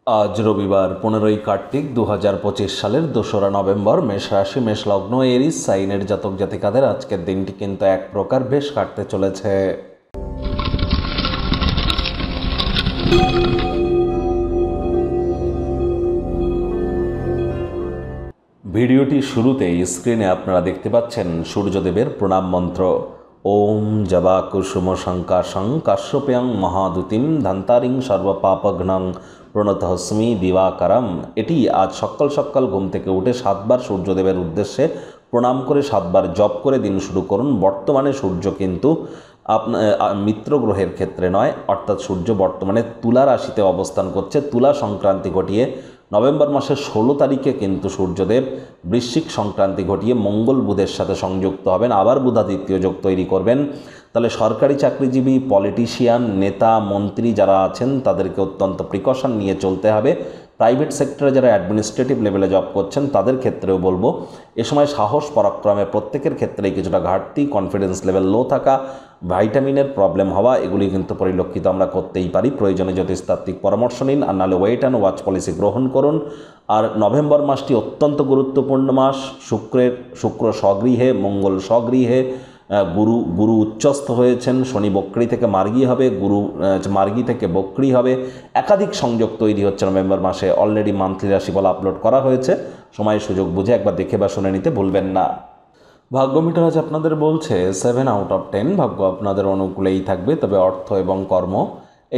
আজ রবিবার 15ই কার্তিক 2025 সালের 2রা নভেম্বর। মেষ রাশি, মেষ লগ্ন, এরিস সাইনের জাতক জাতিকাদের আজকের দিনটি কিন্তু এক প্রকার বেশ কাটতে চলেছে। ভিডিওটি শুরুতেই স্ক্রিনে আপনারা দেখতে পাচ্ছেন সূর্যদেবের প্রণাম মন্ত্র। ওম জবা কুসুম শঙ্কাশং কাশ্যপ্যাং মহাদুতিম ধান্তারিং সর্বপাপঘ্নং প্রণতহস্মি দিবাকারম। এটি আজ সকাল সকাল ঘুম থেকে উঠে 7বার সূর্যদেবের উদ্দেশ্যে প্রণাম করে 7বার জপ করে দিন শুরু করুন। বর্তমানে সূর্য কিন্তু মিত্র গ্রহের ক্ষেত্রে নয়, অর্থাৎ সূর্য বর্তমানে তুলা রাশিতে অবস্থান করছে। তুলা সংক্রান্তি ঘটিয়ে নভেম্বর মাসের 16 তারিখে কিন্তু সূর্যদেব বৃশ্চিক সংক্রান্তি ঘটিয়ে মঙ্গল বুধের সাথে সংযুক্ত হবেন, আবার বুধাদিত্য যোগ তৈরি করবেন। তাহলে সরকারি চাকরিজীবী, পলিটিশিয়ান, নেতা, মন্ত্রী যারা আছেন তাদেরকে অত্যন্ত প্রিকশন নিয়ে চলতে হবে। প্রাইভেট সেক্টরে যারা অ্যাডমিনিস্ট্রেটিভ লেভেলে জব করছেন তাদের ক্ষেত্রেও বলবো, এ সময় সাহস পরাক্রমে প্রত্যেকের ক্ষেত্রেই কিছুটা ঘাটতি, কনফিডেন্স লেভেল লো থাকা, ভাইটামিনের প্রবলেম হওয়া, এগুলি কিন্তু পরিলক্ষিত আমরা করতেই পারি। প্রয়োজনে জ্যোতিষতাত্ত্বিক পরামর্শ নিন, আর নাহলে ওয়েট অ্যান্ড ওয়াচ পলিসি গ্রহণ করুন। আর নভেম্বর মাসটি অত্যন্ত গুরুত্বপূর্ণ মাস। শুক্র স্বগৃহে, মঙ্গল স্বগৃহে, গুরু উচ্চস্থ হয়েছেন, শনি বক্রী থেকে মার্গী হবে, মার্গী থেকে বক্রী হবে। একাধিক সংযোগ তৈরি হচ্ছে নভেম্বর মাসে। অলরেডি মান্থলি রাশিফল আপলোড করা হয়েছে, সময় সুযোগ বুঝে একবার দেখে বা শুনে নিতে ভুলবেন না। ভাগ্য মিটার আজ আপনাদের বলছে 7 আউট অফ 10। ভাগ্য আপনাদের অনুকূলেই থাকবে, তবে অর্থ এবং কর্ম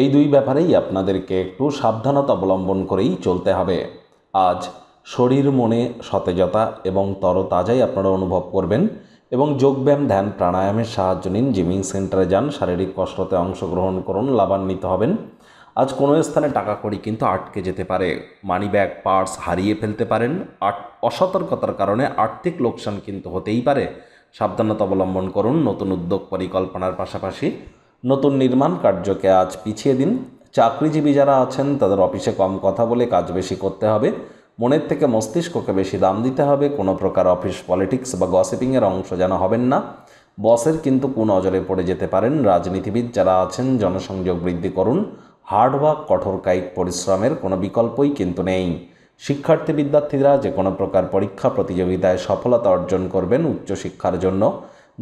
এই দুই ব্যাপারেই আপনাদেরকে একটু সাবধানতা অবলম্বন করেই চলতে হবে। আজ শরীর মনে সতেজতা এবং তরতাজাই আপনারা অনুভব করবেন, এবং যোগব্যায়াম, ধ্যান, প্রাণায়ামের সাহায্য নিন। জিমিং সেন্টারে যান, শারীরিক কসরতে অংশগ্রহণ করুন, লাভান্বিত হবেন। আজ কোনো স্থানে টাকা কড়ি কিন্তু আটকে যেতে পারে, মানি ব্যাগ, পার্স হারিয়ে ফেলতে পারেন। অসতর্কতার কারণে আর্থিক লোকসান কিন্তু হতেই পারে, সাবধানতা অবলম্বন করুন। নতুন উদ্যোগ পরিকল্পনার পাশাপাশি নতুন নির্মাণ কার্যকে আজ পিছিয়ে দিন। চাকরিজীবী যারা আছেন তাদের অফিসে কম কথা বলে কাজ বেশি করতে হবে, মনের থেকে মস্তিষ্ককে বেশি দাম দিতে হবে। কোনো প্রকার অফিস পলিটিক্স বা গসিপিংয়ের অংশ যেন হবেন না, বসের কিন্তু কুনজরে পড়ে যেতে পারেন। রাজনীতিবিদ যারা আছেন জনসংযোগ বৃদ্ধি করুন। হার্ডওয়ার্ক, কঠোর কায়িক পরিশ্রমের কোনো বিকল্পই কিন্তু নেই। শিক্ষার্থী বিদ্যার্থীরা যে কোনো প্রকার পরীক্ষা প্রতিযোগিতায় সফলতা অর্জন করবেন উচ্চশিক্ষার জন্য।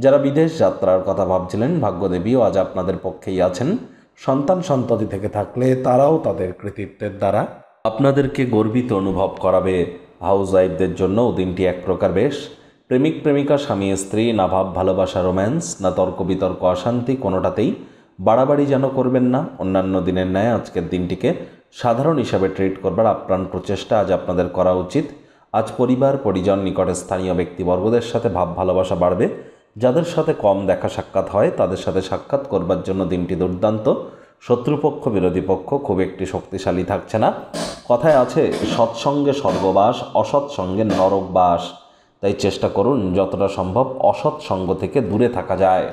যারা বিদেশ যাত্রার কথা ভাবছিলেন, ভাগ্যদেবীও আজ আপনাদের পক্ষেই আছেন। সন্তান সন্ততি থেকে থাকলে তারাও তাদের কৃতিত্বের দ্বারা আপনাদেরকে গর্বিত অনুভব করাবে। হাউস ওয়াইফদের জন্যও দিনটি এক প্রকার বেশ। প্রেমিক প্রেমিকা, স্বামী স্ত্রী, না ভাব ভালোবাসা রোম্যান্স, না তর্ক বিতর্ক অশান্তি, কোনোটাতেই বাড়াবাড়ি যেন করবেন না। অন্যান্য দিনের ন্যায় আজকের দিনটিকে সাধারণ হিসাবে ট্রিট করবার আপ্রাণ প্রচেষ্টা আজ আপনাদের করা উচিত। আজ পরিবার, পরিজন, নিকটের স্থানীয় ব্যক্তিবর্গদের সাথে ভাব ভালোবাসা বাড়বে। যাদের সাথে কম দেখা সাক্ষাৎ হয় তাদের সাথে সাক্ষাৎ করবার জন্য দিনটি দুর্দান্ত। শত্রুপক্ষ, বিরোধী পক্ষ খুব একটি শক্তিশালী থাকছে না। কথায় আছে, সৎসঙ্গে স্বর্গবাস, অসৎসঙ্গে নরকবাস। তাই চেষ্টা করুন যতটা সম্ভব অসৎ সঙ্গ থেকে দূরে থাকা যায়।